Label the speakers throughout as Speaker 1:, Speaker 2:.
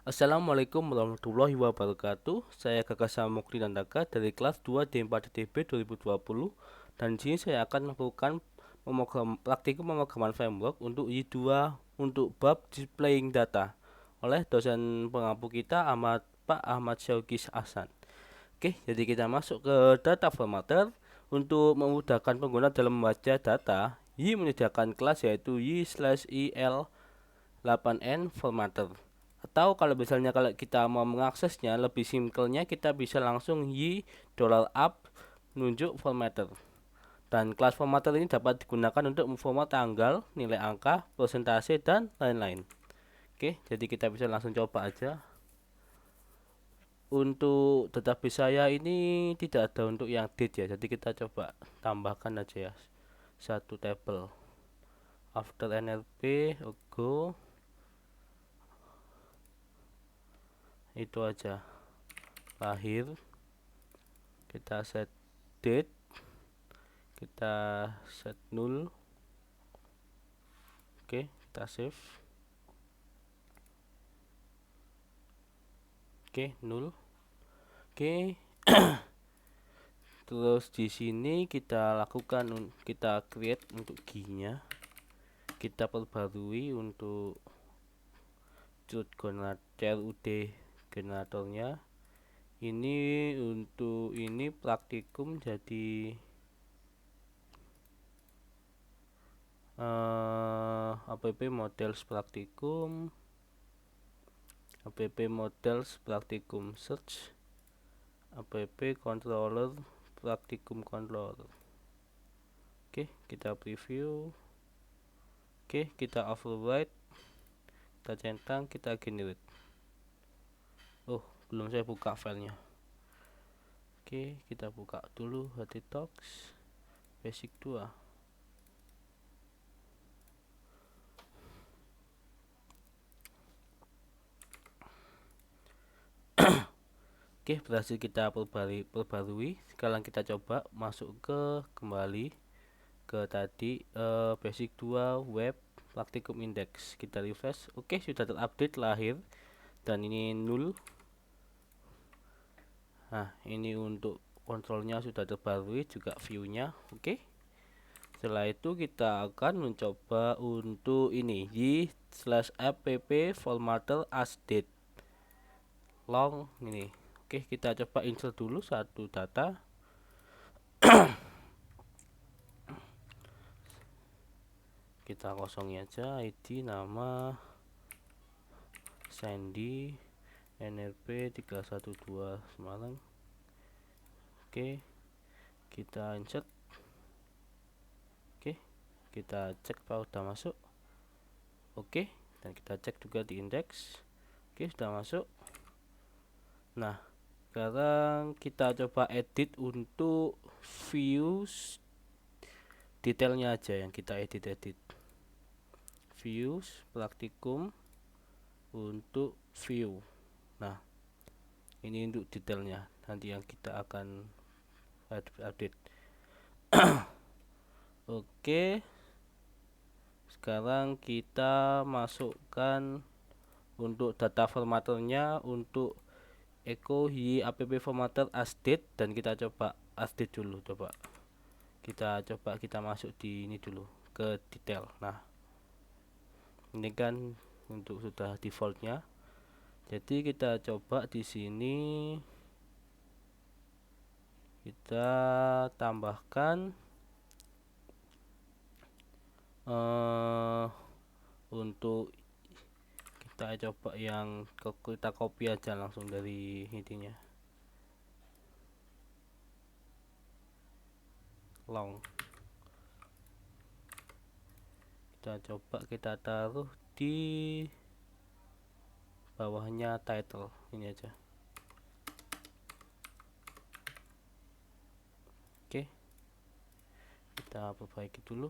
Speaker 1: Assalamualaikum warahmatullahi wabarakatuh. Saya Kakak Samukti Nandaka dari kelas 2 D4DB 2020 dan di sini saya akan melakukan praktikum pemrograman framework untuk I2 untuk bab displaying data oleh dosen pengampu kita Pak Ahmad Syauqi Hasan. Oke, jadi kita masuk ke data formatter. Untuk memudahkan pengguna dalam membaca data, Y menyediakan kelas yaitu Y/IL8N formatter. Atau kalau misalnya kalau kita mau mengaksesnya lebih simpelnya, kita bisa langsung $up menunjuk formatter. Dan kelas formatter ini dapat digunakan untuk memformat tanggal, nilai angka, persentase, dan lain-lain. Oke, jadi kita bisa langsung coba aja. Untuk database saya ini tidak ada untuk yang date ya, jadi kita coba tambahkan aja ya satu table after NLP go, itu aja lahir, kita set date, kita set null. Oke, kita save. Oke, null. Oke. Terus di sini kita lakukan, kita create untuk key-nya. Kita perbarui untuk CRUD generatornya. Ini untuk ini praktikum jadi app models praktikum, app models praktikum search, app controller praktikum controller. Oke, kita preview. Oke, kita override, kita centang, kita generate. Oh, belum saya buka filenya. Oke, kita buka dulu htdocs basic 2. Oke, berhasil kita perbarui. Sekarang kita coba masuk ke kembali ke tadi basic 2 web praktikum index. Kita refresh. Oke, sudah terupdate lahir dan ini null. Nah, ini untuk kontrolnya sudah terbarui, juga view-nya. Oke. Setelah itu kita akan mencoba untuk ini y/app formatter as date long ini. Oke, kita coba insert dulu satu data. Kita kosongi aja ID, nama, Sandy, NRP 312 Semarang. Oke, kita insert. Oke, kita cek apa udah masuk. Oke, dan kita cek juga di index. Oke, sudah masuk. Nah, sekarang kita coba edit untuk views detailnya aja yang kita edit. Views praktikum untuk view. Nah, ini untuk detailnya nanti yang kita akan update. Oke, sekarang kita masukkan untuk data formatternya untuk echo app formatter as date, dan kita coba as date dulu. Kita masuk di ini dulu ke detail. Nah, ini kan untuk sudah defaultnya, jadi kita coba di sini kita tambahkan untuk kita coba yang kita copy aja langsung dari intinya long. Kita coba kita taruh di bawahnya title ini aja. Oke, kita perbaiki dulu.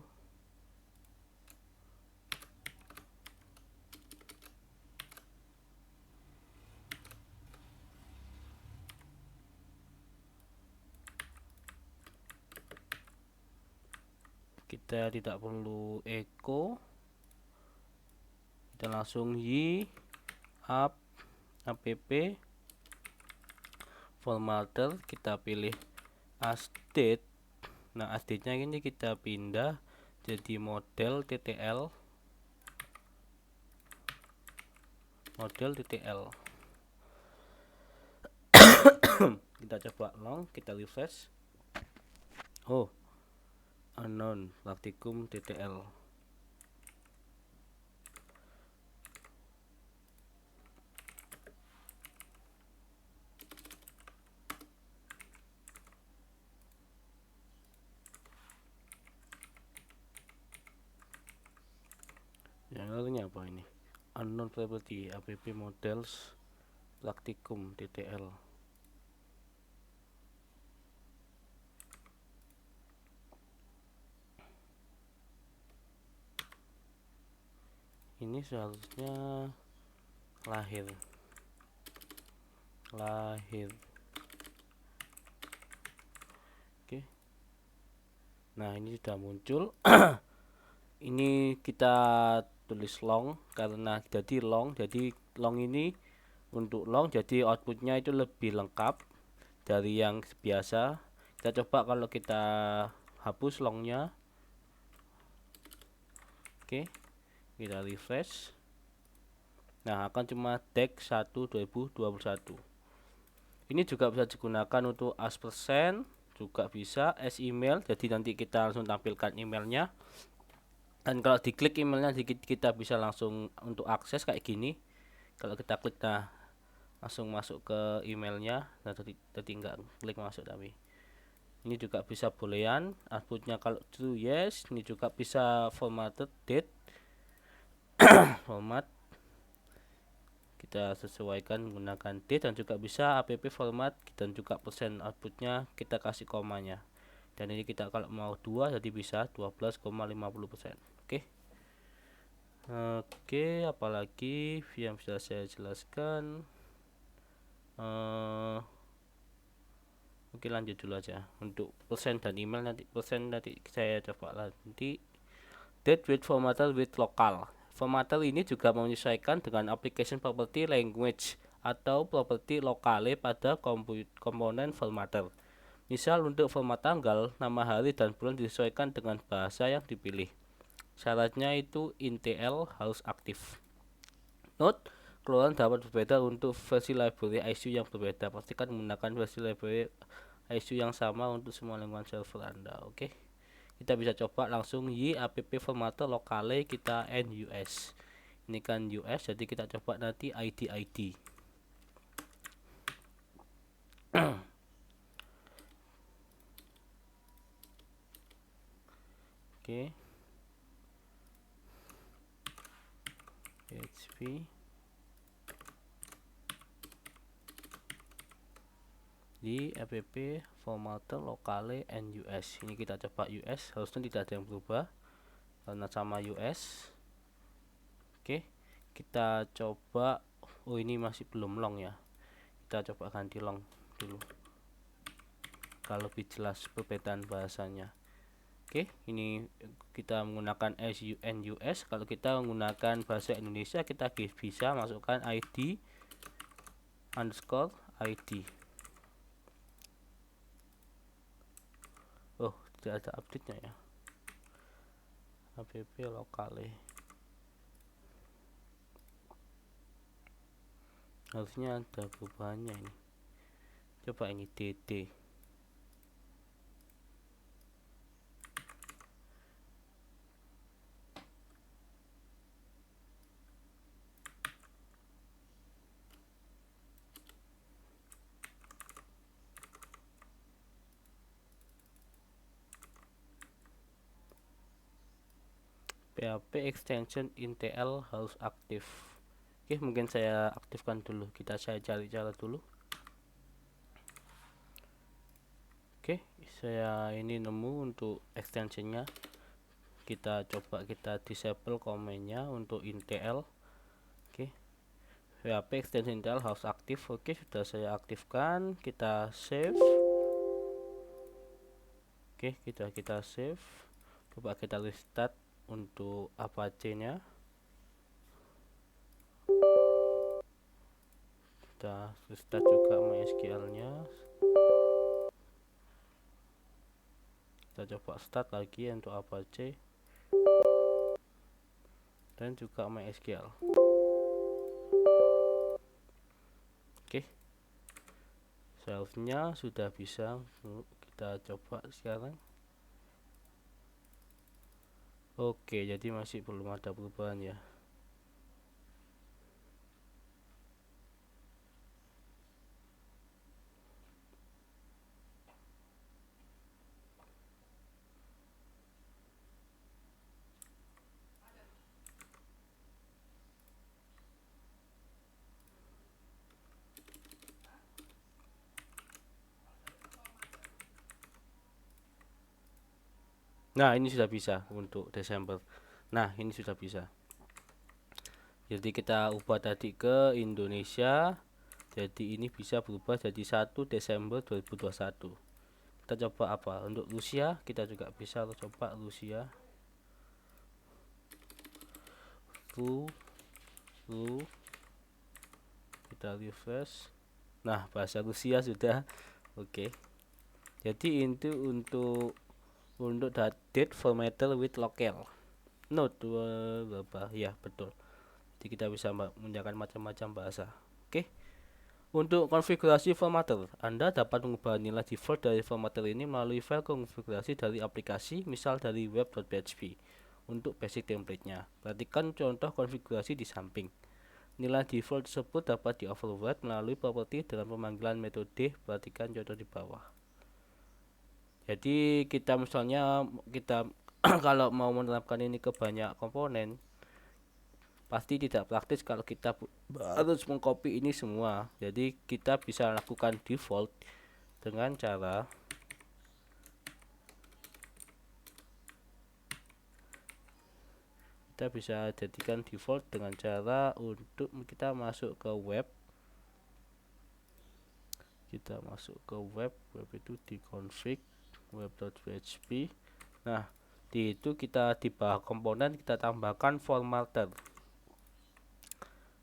Speaker 1: Kita tidak perlu echo, kita langsung up app formatter, kita pilih asdate. Nah, asdate nya ini kita pindah jadi model TTL, kita coba long, kita refresh. Oh, unknown praktikum TTL. Yang lainnya apa ini? Unknown property app models praktikum TTL. Ini seharusnya lahir. Oke. Nah, ini sudah muncul. Ini kita tulis long karena jadi long. Jadi long ini untuk long, jadi outputnya itu lebih lengkap dari yang biasa. Kita coba kalau kita hapus longnya. Oke, kita refresh. Nah, akan cuma tag 1 2021. Ini juga bisa digunakan untuk as persen, juga bisa as email. Jadi nanti kita langsung tampilkan emailnya. Dan kalau diklik emailnya kita bisa langsung untuk akses kayak gini. Kalau kita klik, nah langsung masuk ke emailnya. Nah, tadi nggak klik masuk, tapi ini juga bisa boolean outputnya. Kalau true yes, ini juga bisa formatted date format, kita sesuaikan menggunakan date, dan juga bisa app format, dan juga persen outputnya kita kasih komanya. Dan ini kita kalau mau 2 jadi bisa 12,50%. Oke, apalagi yang bisa saya jelaskan. Oke, lanjut dulu aja. Untuk persen dan email nanti saya coba nanti. Date with formatter with local. Formatter ini juga menyesuaikan dengan application property language atau properti lokale pada komponen formatter. Misal untuk format tanggal, nama hari dan bulan disesuaikan dengan bahasa yang dipilih. Syaratnya itu intl harus aktif. Note, keluaran dapat berbeda untuk versi library ISO yang berbeda. Pastikan menggunakan versi library ISO yang sama untuk semua lingkungan server Anda. Oke. Kita bisa coba langsung app formatter lokale, kita NUS. Ini kan US, jadi kita coba nanti ID. Oke. PHP di app formatter lokale NUS. Ini kita coba US, harusnya tidak ada yang berubah karena sama US. Oke, kita coba. Oh, ini masih belum long ya, kita coba ganti long dulu kalau lebih jelas perbedaan bahasanya. Oke, ini kita menggunakan NUS. Kalau kita menggunakan bahasa Indonesia, kita bisa masukkan ID underscore ID. Oh, tidak ada update nya ya. App lokale harusnya ada perubahannya ini. Coba ini DD. PHP extension intl harus aktif. Oke, mungkin saya aktifkan dulu. Saya cari cara dulu. Oke, saya ini nemu untuk extensionnya. Kita coba kita disable komennya untuk intl. Oke, PHP extension intl harus aktif. Oke, sudah saya aktifkan. Kita save. Oke, kita save. Coba kita restart untuk Apache nya. kita restart juga MySQL nya, kita coba start lagi untuk Apache dan juga MySQL. Oke, selfnya sudah bisa, kita coba sekarang. Oke, jadi masih belum ada perubahan ya. Nah, ini sudah bisa untuk Desember. Nah, ini sudah bisa. Jadi kita ubah tadi ke Indonesia. Jadi ini bisa berubah jadi 1 Desember 2021. Kita coba apa? Untuk Rusia kita juga bisa coba Rusia. Kita refresh. Nah, bahasa Rusia sudah. Oke. Jadi itu untuk date formatter with local node berapa ya, betul. Jadi kita bisa menggunakan macam-macam bahasa. Oke. Untuk konfigurasi formatter, Anda dapat mengubah nilai default dari formatter ini melalui file konfigurasi dari aplikasi, misal dari web.php. Untuk basic template-nya, perhatikan contoh konfigurasi di samping. Nilai default tersebut dapat di-override melalui properti dengan pemanggilan metode. Perhatikan contoh di bawah. Jadi kita misalnya kalau mau menerapkan ini ke banyak komponen, pasti tidak praktis kalau kita harus mengcopy ini semua. Jadi kita bisa lakukan default dengan cara kita bisa jadikan default dengan cara untuk kita masuk ke web. Kita masuk ke web itu di config web.php. Nah, di itu kita di bawah komponen kita tambahkan formatter.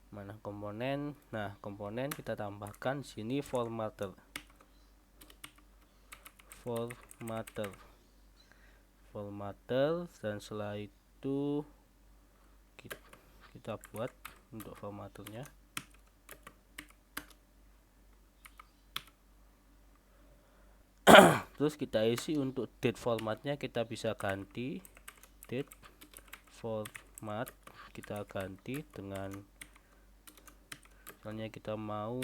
Speaker 1: Mana komponen? Nah, komponen kita tambahkan sini formatter. Dan setelah itu kita buat untuk formatternya. Terus kita isi untuk date formatnya, kita bisa ganti date format, kita ganti dengan misalnya kita mau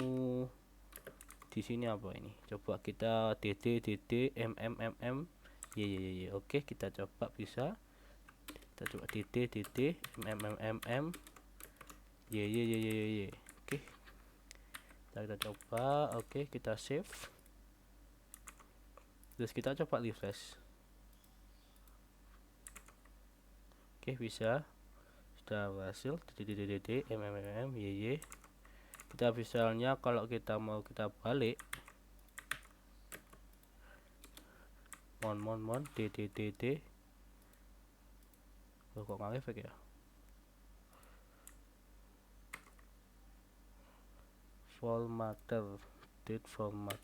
Speaker 1: di sini apa ini, coba kita dd mm y. Oke, kita coba bisa, kita coba dd mm y. Oke, kita coba. Oke, kita save, terus kita coba refresh. Oke, bisa, sudah berhasil dd mm y. Kita misalnya kalau kita mau kita balik mon dd kok nggak efek ya, formatter date format.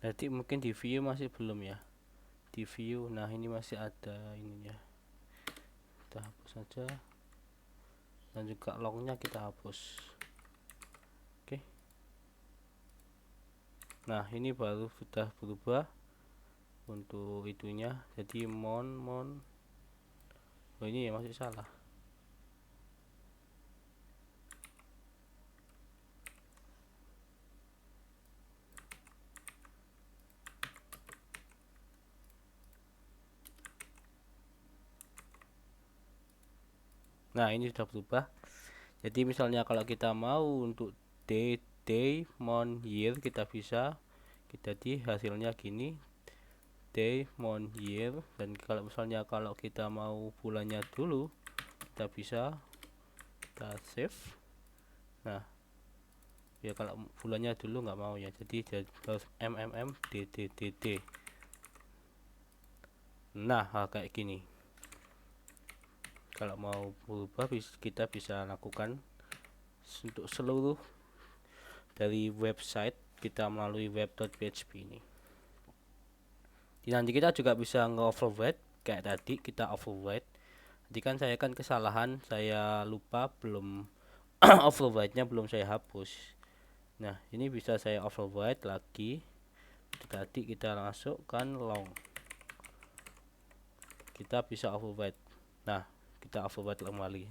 Speaker 1: Jadi mungkin di view masih belum ya, di view. Nah, ini masih ada ininya, kita hapus saja, dan juga lognya kita hapus. Oke, nah ini baru sudah berubah untuk itunya. Jadi mon oh ini ya masih salah. Nah, ini sudah berubah. Jadi misalnya kalau kita mau untuk day, month, year, kita bisa, kita di hasilnya gini, day, month, year. Dan kalau misalnya kalau kita mau bulannya dulu, kita bisa kita save. Nah, ya. Kalau bulannya dulu nggak mau ya, jadi harus MMMDDDD. Nah, kayak gini. Kalau mau berubah kita bisa lakukan untuk seluruh dari website kita melalui web.php ini. Nanti kita juga bisa nge-overwrite kayak tadi, kita overwrite. Jadi kan saya kan kesalahan, saya lupa belum overwrite-nya belum saya hapus. Nah, ini bisa saya overwrite lagi. Tadi kita masukkan long. Kita bisa overwrite. Nah, kita overwrite kembali.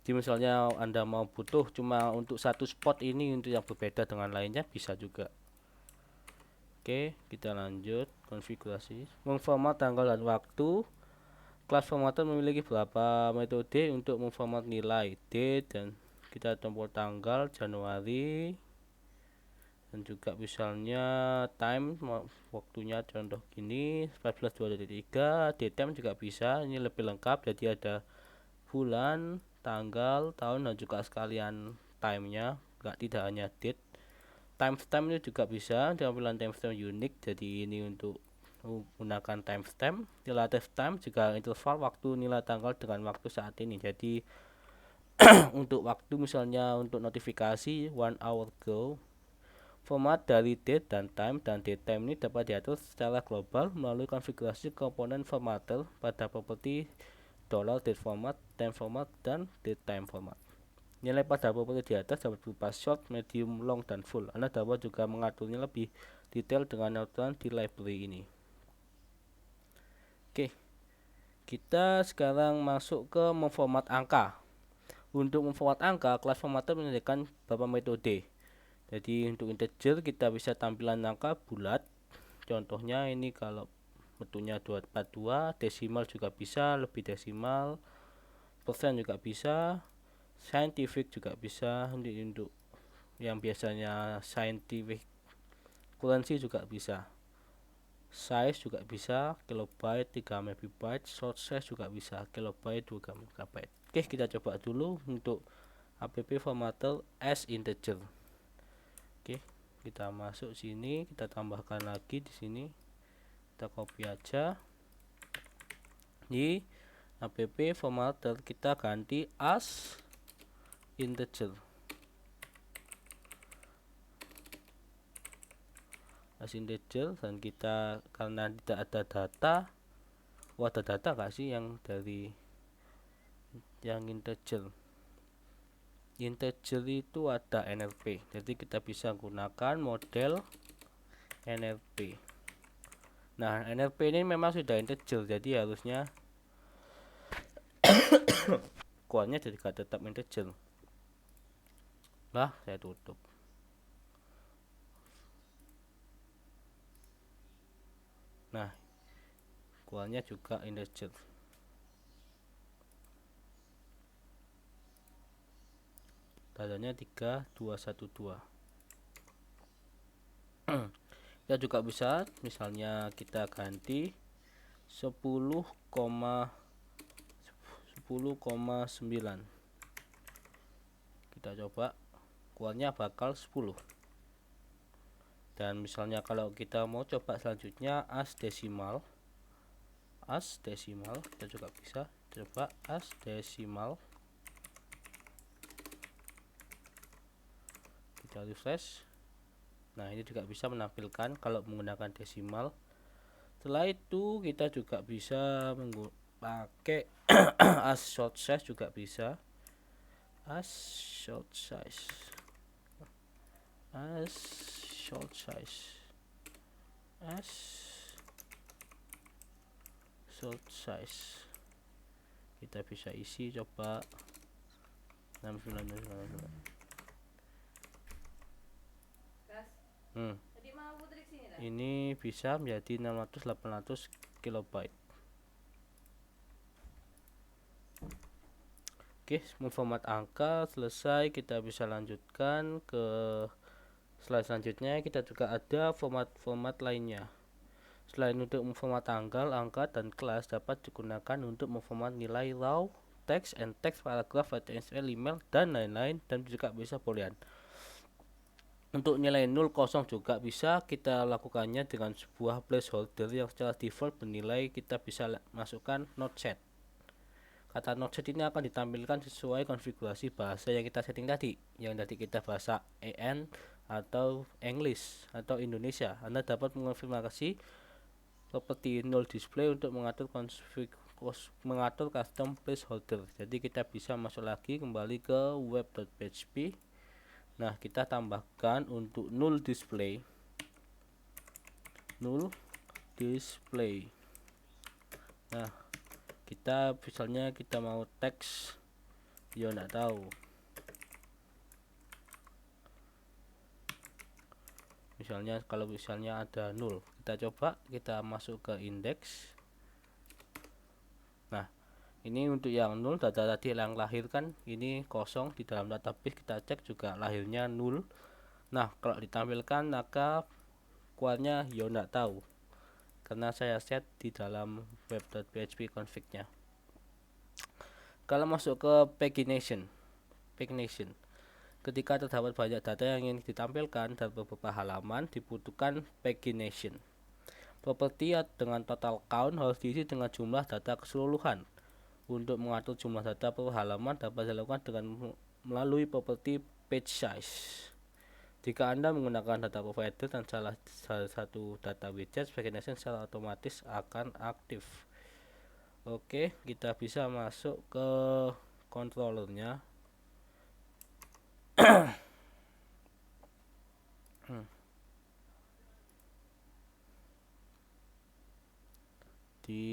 Speaker 1: Jadi misalnya Anda mau butuh cuma untuk satu spot ini untuk yang berbeda dengan lainnya, bisa juga. Oke, kita lanjut konfigurasi. Memformat tanggal dan waktu. Kelas formatter memiliki beberapa metode untuk memformat nilai date, dan kita tombol tanggal Januari, dan juga misalnya time waktunya contoh gini 14.2.3. datetime juga bisa, ini lebih lengkap, jadi ada bulan, tanggal, tahun, dan juga sekalian timenya, tidak hanya date. Timestamp ini juga bisa, tampilan timestamp unik, jadi ini untuk menggunakan timestamp. Relative time juga interval waktu nilai tanggal dengan waktu saat ini. Jadi untuk waktu misalnya untuk notifikasi 1 hour ago. Format dari date dan datetime ini dapat diatur secara global melalui konfigurasi komponen formatter pada properti $date format, time format, dan datetime format. Nilai pada properti di atas dapat berupa short, medium, long, dan full. Anda dapat juga mengaturnya lebih detail dengan aturan di library ini. Oke, kita sekarang masuk ke memformat angka. Untuk memformat angka, kelas formatter menyediakan beberapa metode. Jadi untuk integer kita bisa tampilan angka bulat. Contohnya ini kalau bentuknya 242, desimal juga bisa, lebih desimal, persen juga bisa, scientific juga bisa. Untuk yang biasanya scientific currency juga bisa, size juga bisa, kilobyte 3 MB, short size juga bisa, kilobyte 2 MB. Oke, kita coba dulu untuk app formatter as integer. Oke, kita masuk sini, kita tambahkan lagi di sini, kita copy aja. Di app formatter kita ganti as integer. As integer, dan kita karena tidak ada data. Ada data nggak sih yang dari yang integer? Integer itu ada NRP, jadi kita bisa gunakan model NRP. Nah, NRP ini memang sudah integer, jadi harusnya kuannya jadi tetap integer. Lah, saya tutup. Nah, kualnya juga integer. Datanya 3212. Kita juga bisa misalnya kita ganti 10,9. Kita coba, kualnya bakal 10. Dan misalnya kalau kita mau coba selanjutnya as desimal, kita juga bisa coba as desimal. Kita refresh. Nah, ini juga bisa menampilkan kalau menggunakan desimal. Setelah itu kita juga bisa pakai as short size, juga bisa as short size, as short size, as short size. Kita bisa isi coba 69. Ini bisa menjadi 600-800 kilobyte. Oke, memformat angka selesai. Kita bisa lanjutkan ke slide selanjutnya. Kita juga ada format-format lainnya. Selain untuk memformat tanggal, angka, dan kelas, dapat digunakan untuk memformat nilai raw, text, and text, paragraf, HTML, email, dan lain-lain, dan juga bisa boolean. Untuk nilai 0 kosong juga bisa kita lakukannya dengan sebuah placeholder yang secara default bernilai kita bisa masukkan not set. Kata not set ini akan ditampilkan sesuai konfigurasi bahasa yang kita setting tadi, yang tadi kita bahasa EN atau English atau Indonesia. Anda dapat mengonfirmasi properti null display untuk mengatur custom placeholder. Jadi kita bisa masuk lagi kembali ke web.php. Nah, kita tambahkan untuk null display. Nah, kita misalnya kita mau teks, ya enggak tahu. Misalnya kalau misalnya ada 0, kita coba kita masuk ke indeks. Nah, ini untuk yang 0 data tadi yang lahir kan ini kosong, di dalam database kita cek juga lahirnya 0. Nah, kalau ditampilkan maka kualnya ya enggak tahu karena saya set di dalam web.php config-nya. Kalau masuk ke pagination, ketika terdapat banyak data yang ingin ditampilkan dari beberapa halaman, dibutuhkan pagination. Properti dengan total count harus diisi dengan jumlah data keseluruhan. Untuk mengatur jumlah data per halaman dapat dilakukan dengan melalui properti page size. Jika Anda menggunakan data provider dan salah satu data widget, pagination secara otomatis akan aktif. Oke, kita bisa masuk ke controllernya. Di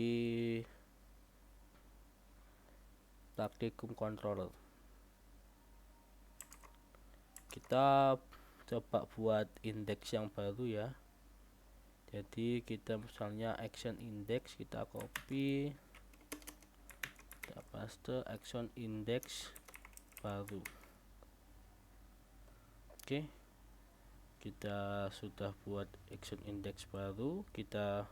Speaker 1: praktikum controller kita coba buat indeks yang baru ya. Jadi kita misalnya action index, kita copy, kita paste action index baru. Oke, kita sudah buat action index baru. Kita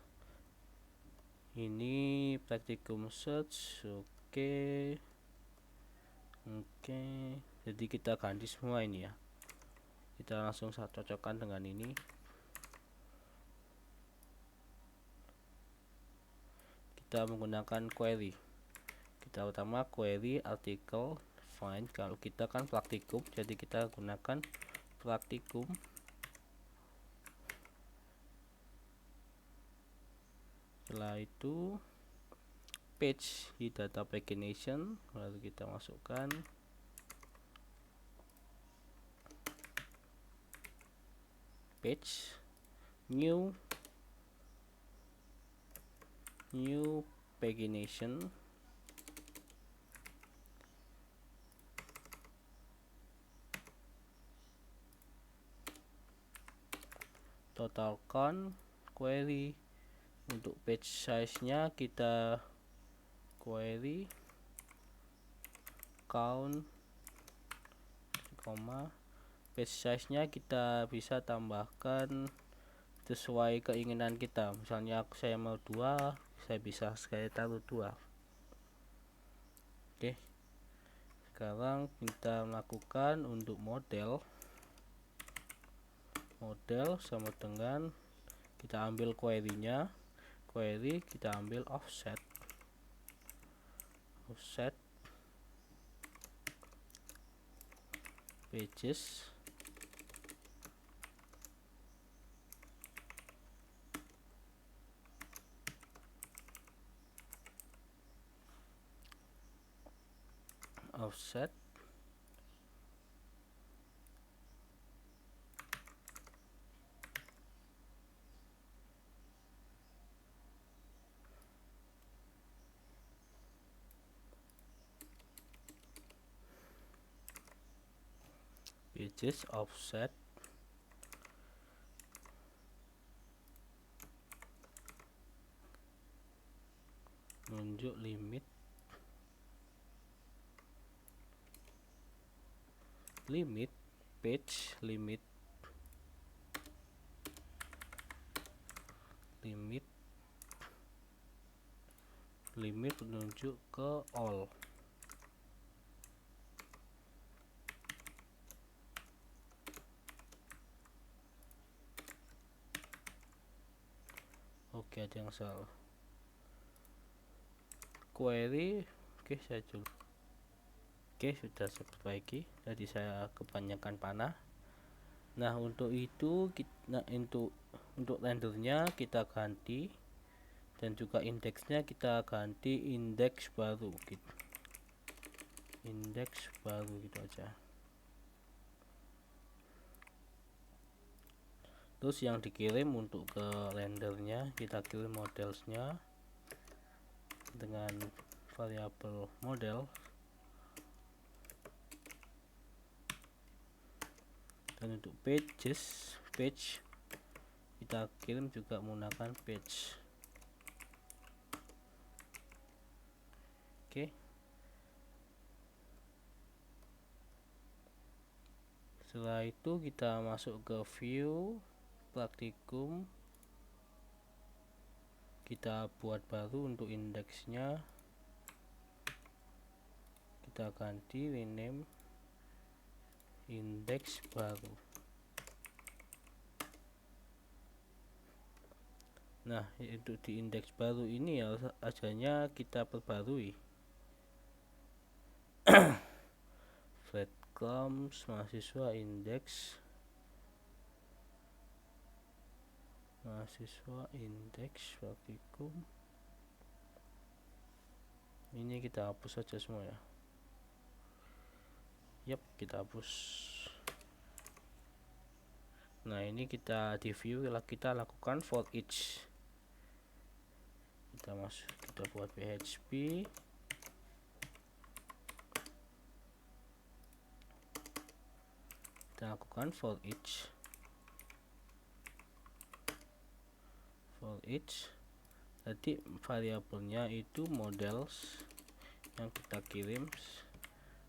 Speaker 1: ini praktikum search. Oke, jadi kita ganti semua ini ya. Kita langsung cocokkan dengan ini. Kita menggunakan query. Kita utama query article find. Kalau kita kan praktikum, jadi kita gunakan praktikum. Setelah itu page di data pagination, lalu kita masukkan page new pagination, total count query. Untuk page size nya kita query count, page size nya kita bisa tambahkan sesuai keinginan kita. Misalnya saya mau 2, saya bisa saya taruh 2. Oke, sekarang kita lakukan untuk model sama dengan kita ambil query-nya, kita ambil offset pages, offset pages offset menunjuk limit page limit menunjuk ke all. Oke, ada yang salah. Query, oke saya coba. Oke, sudah saya perbaiki. Tadi saya kebanyakan panah. Nah, untuk itu untuk rendernya kita ganti, dan juga indeksnya kita ganti indeks baru gitu. Indeks baru gitu aja. Terus yang dikirim untuk ke rendernya kita kirim modelsnya dengan variabel model, dan untuk page kita kirim juga menggunakan page. Oke, setelah itu kita masuk ke view praktikum, kita buat baru untuk indeksnya, kita ganti rename indeks baru. Nah, untuk di indeks baru ini ya asalnya kita perbarui. Breadcrumbs mahasiswa indeks praktikum. Ini kita hapus saja semua ya. Yap, kita hapus. Nah, ini kita di view, kita lakukan for each. Kita buat PHP, kita lakukan for each. Jadi variabelnya itu models yang kita kirim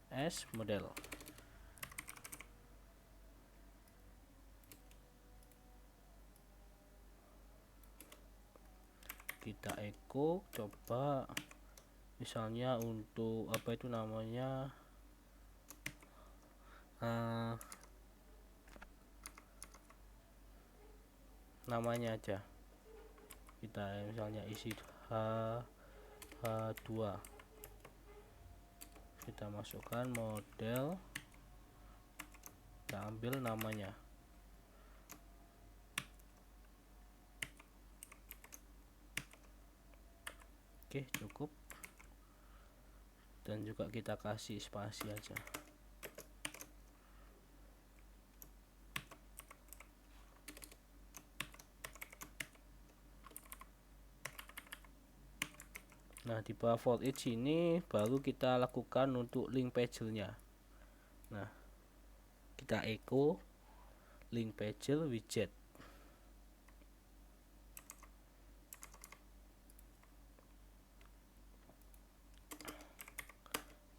Speaker 1: as model. Kita echo, coba misalnya untuk apa itu namanya, namanya aja, kita misalnya isi H2, kita masukkan model, kita ambil namanya. Oke, cukup, dan juga kita kasih spasi aja. Nah, di bawah for each ini baru kita lakukan untuk link pager-nya. Nah, kita echo link pager widget.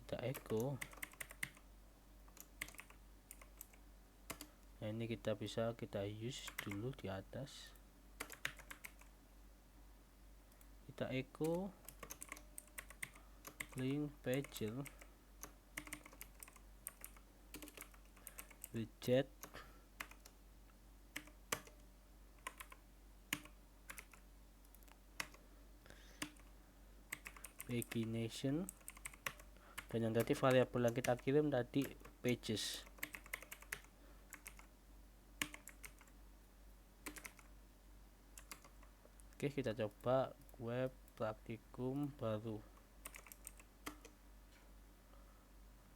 Speaker 1: Kita echo. Nah, ini kita use dulu di atas. Kita echo link pager widget pagination, dan yang tadi variabel yang kita kirim tadi pages. Oke, kita coba web praktikum baru.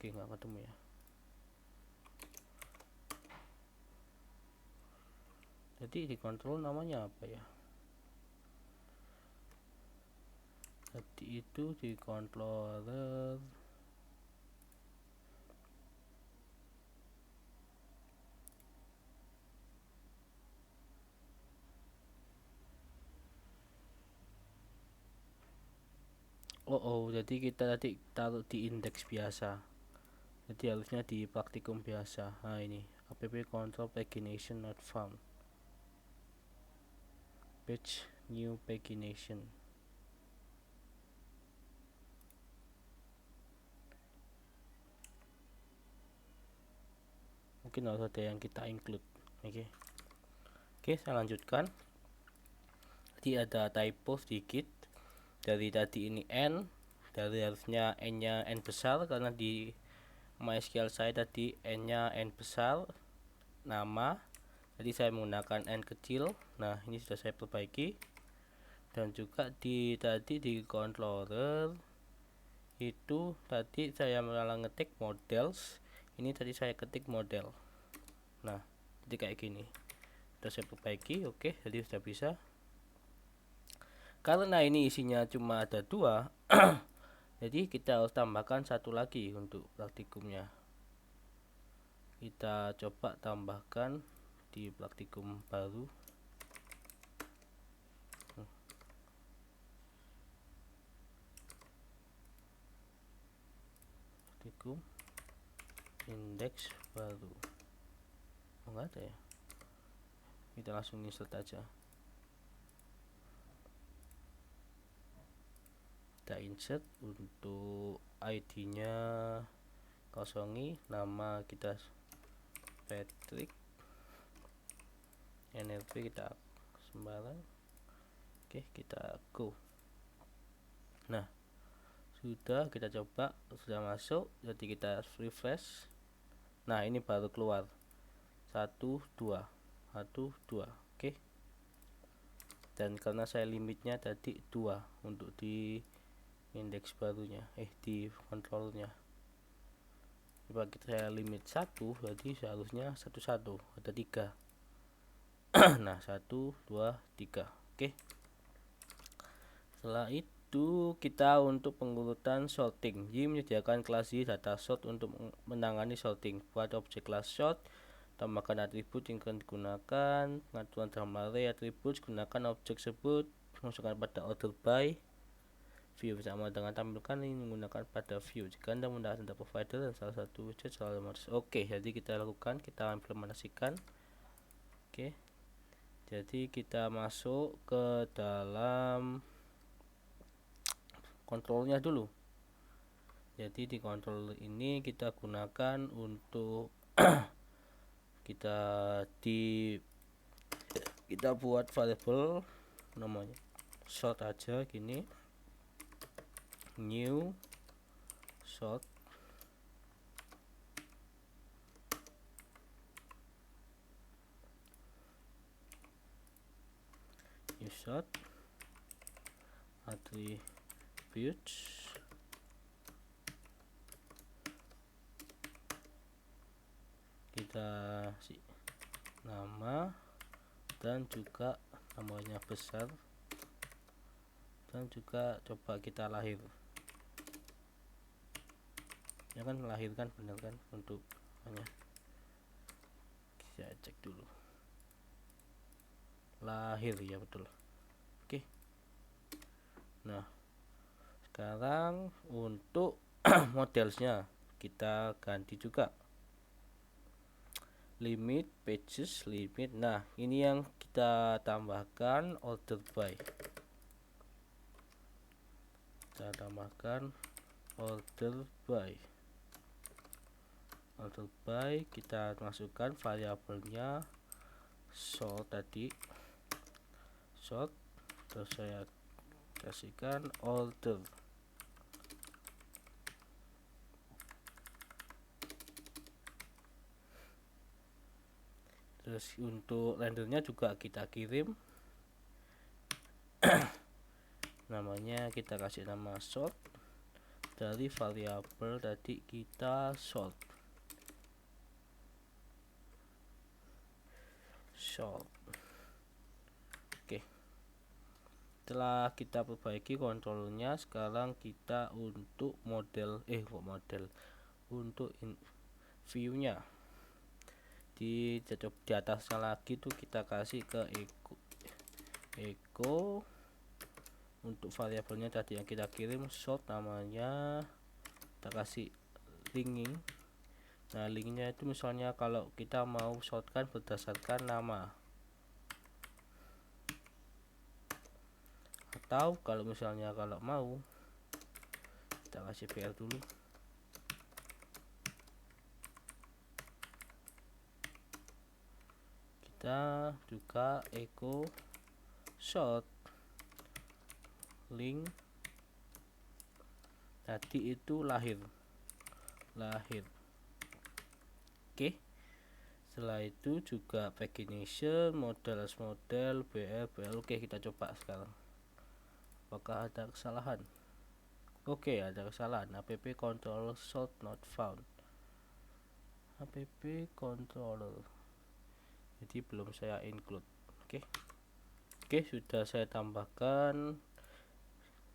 Speaker 1: Oke, nggak ketemu ya. Jadi di kontrol namanya apa ya? Tadi itu di controller jadi kita tadi taruh di indeks biasa, jadi harusnya di praktikum biasa. Nah, ini app control pagination not found, page new pagination. Mungkin harus ada yang kita include. Oke, saya lanjutkan. Tadi ada typo sedikit. Dari tadi ini n, dari harusnya n nya n besar, karena di MySQL saya tadi n nya n besar, nama, jadi saya menggunakan n kecil. Nah, ini sudah saya perbaiki. Dan juga tadi di controller itu tadi saya malah ngetik models, ini tadi saya ketik model. Nah, jadi kayak gini. Sudah saya perbaiki. Oke, jadi sudah bisa. Karena ini isinya cuma ada 2, jadi kita harus tambahkan 1 lagi untuk praktikumnya. Kita coba tambahkan di praktikum baru. Praktikum indeks baru. Enggak ada ya, kita langsung insert aja. Kita insert, untuk ID nya kosongi, nama kita Patrick, NLP kita sembarang. Oke, kita go. Nah, sudah, kita coba, sudah masuk. Jadi kita refresh. Nah, ini baru keluar 1 2 1 2. Oke. Dan karena saya limitnya tadi 2 untuk di indeks barunya, di controlnya. Coba kita limit 1, jadi seharusnya 1 ada 3. Nah, 1 2 3. Oke. Setelah itu kita untuk pengurutan sorting, Jim menyediakan kelas data sort untuk menangani sorting. Buat objek kelas sort, tambahkan atribut yang akan digunakan. Pengaturan dalam array atribut, gunakan objek tersebut, masukkan pada order by. View sama dengan tampilkan ini menggunakan pada view. Jika Anda menggunakan data provider dan salah satu widget selalu harus. Oke, jadi kita lakukan, kita implementasikan. Oke, jadi kita masuk ke dalam kontrolnya dulu. Jadi di controller ini kita gunakan untuk kita buat variable namanya sort aja gini, new sort, attributes, kita nama dan juga namanya besar, dan juga coba kita lahir, ya kan, melahirkan benar kan untuk namanya. Saya cek dulu, lahir ya, betul. Oke. Nah, sekarang untuk modelsnya kita ganti juga, limit pages limit. Nah, ini yang kita tambahkan order by, kita tambahkan order by, kita masukkan variabelnya sort tadi, sort, terus saya kasihkan order. Terus untuk rendernya juga kita kirim, namanya kita kasih nama sort, dari variabel tadi kita sort. Oke, setelah kita perbaiki kontrolnya, sekarang kita untuk untuk view-nya di atasnya lagi tuh kita kasih ke echo untuk variabelnya tadi yang kita kirim sort, namanya kita kasih linking. Nah, linknya itu misalnya kalau kita mau sortkan berdasarkan nama, atau kalau misalnya kalau mau kita kasih PR dulu, kita juga echo sort. link tadi itu lahir. Oke, setelah itu juga pagination, model as model, BL. Oke, kita coba sekarang apakah ada kesalahan. Oke, ada kesalahan. app controller sort not found. app controller, jadi belum saya include. Oke, sudah saya tambahkan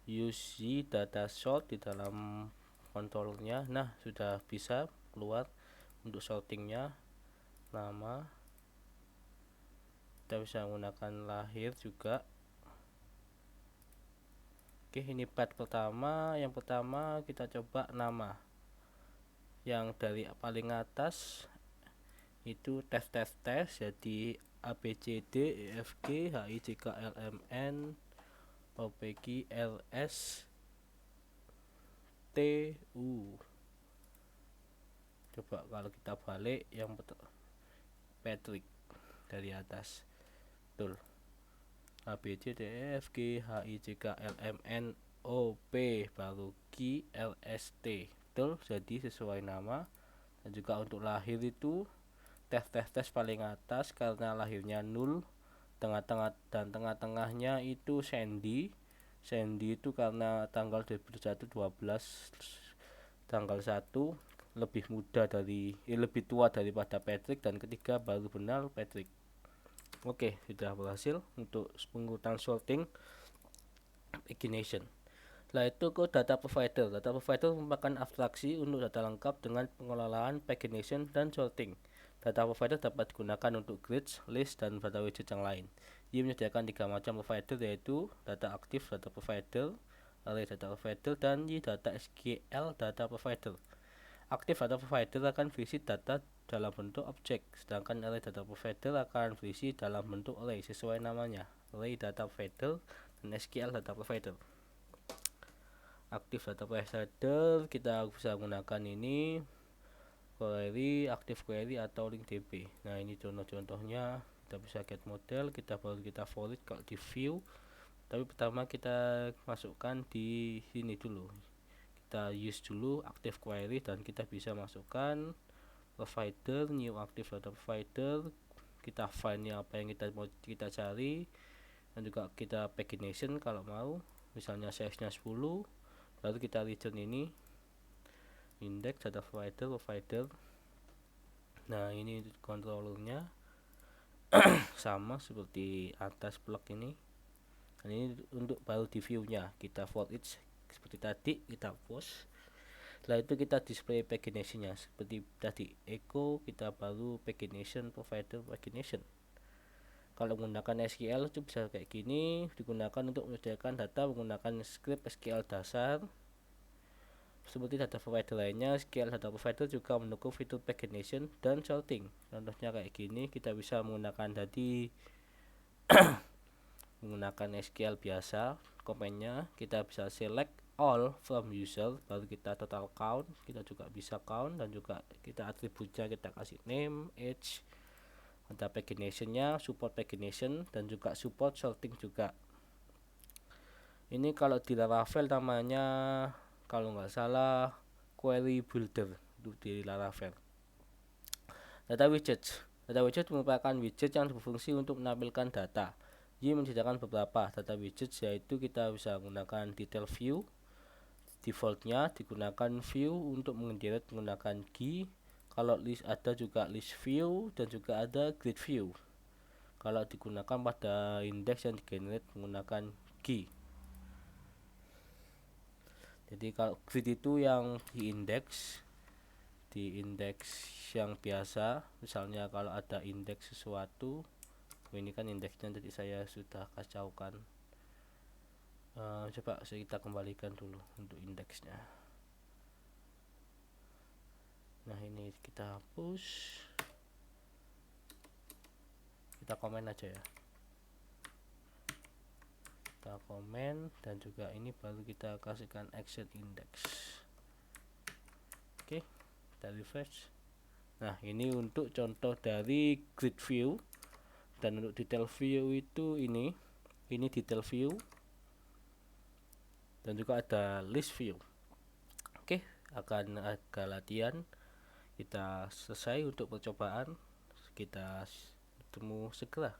Speaker 1: use data sort di dalam controllernya. Nah, sudah bisa keluar untuk sortingnya nama. Kita bisa menggunakan lahir juga. Oke, ini path pertama. Yang pertama kita coba nama. Yang dari paling atas itu tes, jadi ABCD EFG HIJK LMN OPQ LS TU. Coba kalau kita balik yang Patrick dari atas, betul. ABCDEFG HIJK LMN OP baru Q LST, betul, jadi sesuai nama. Dan juga untuk lahir itu tes paling atas karena lahirnya 0, tengah-tengahnya itu Sandy itu karena tanggal 2021 12 tanggal 1 lebih lebih tua daripada Patrick, dan ketiga baru benar Patrick. Oke, sudah berhasil untuk pengurutan sorting pagination. Setelah itu ke data provider. Data provider merupakan abstraksi untuk data lengkap dengan pengelolaan pagination dan sorting. Data provider dapat digunakan untuk grids, list, dan data widget yang lain. Ia menyediakan 3 macam provider, yaitu data aktif data provider, array data provider, dan data SQL data provider. Aktif data provider akan berisi data dalam bentuk objek, sedangkan array data provider akan berisi dalam bentuk array sesuai namanya, array data provider dan SQL data provider. Aktif data provider kita bisa menggunakan ini query, active query, atau link DB. Nah, ini contoh-contohnya. Kita bisa get model, kita forward kalau di view, tapi pertama kita masukkan di sini dulu. Kita use dulu active query, dan kita bisa masukkan provider, new active data provider, kita find apa yang kita cari, dan juga kita pagination kalau mau, misalnya size nya 10, lalu kita return ini index data provider. Nah, ini controllernya sama seperti atas blok ini. Dan ini untuk baru di view nya, kita for each seperti tadi, kita post. Setelah itu kita display pagination nya seperti tadi, echo, kita baru pagination provider pagination. Kalau menggunakan SQL itu bisa kayak gini, digunakan untuk menyediakan data menggunakan script SQL dasar. Seperti data provider lainnya, SQL data provider juga mendukung fitur pagination dan sorting. Contohnya kayak gini, kita bisa menggunakan tadi menggunakan SQL biasa, komennya kita bisa select all from user, baru kita total count, kita juga bisa count, dan juga kita atributnya kita kasih name, age, ada paginationnya, support pagination, dan juga support sorting juga. Ini kalau di Laravel namanya, kalau nggak salah, query builder di Laravel. Data widget merupakan widget yang berfungsi untuk menampilkan data. Ia menyediakan beberapa data widget, yaitu kita bisa menggunakan detail view. Defaultnya digunakan view untuk menggeret menggunakan key. Kalau list ada juga list view, dan juga ada grid view kalau digunakan pada index yang digenerate menggunakan key. Jadi kalau grid itu yang di indeks yang biasa, misalnya kalau ada indeks sesuatu, ini kan indeksnya tadi saya sudah kacaukan. Coba kita kembalikan dulu untuk indeksnya. Nah, ini kita hapus, kita komen aja ya, kita komen, dan juga ini baru kita kasihkan exit index. Oke, kita refresh. Nah, ini untuk contoh dari grid view. Dan untuk detail view itu ini detail view. dan juga ada list view. Oke, akan ada latihan. Kita selesai untuk percobaan. Kita ketemu segera.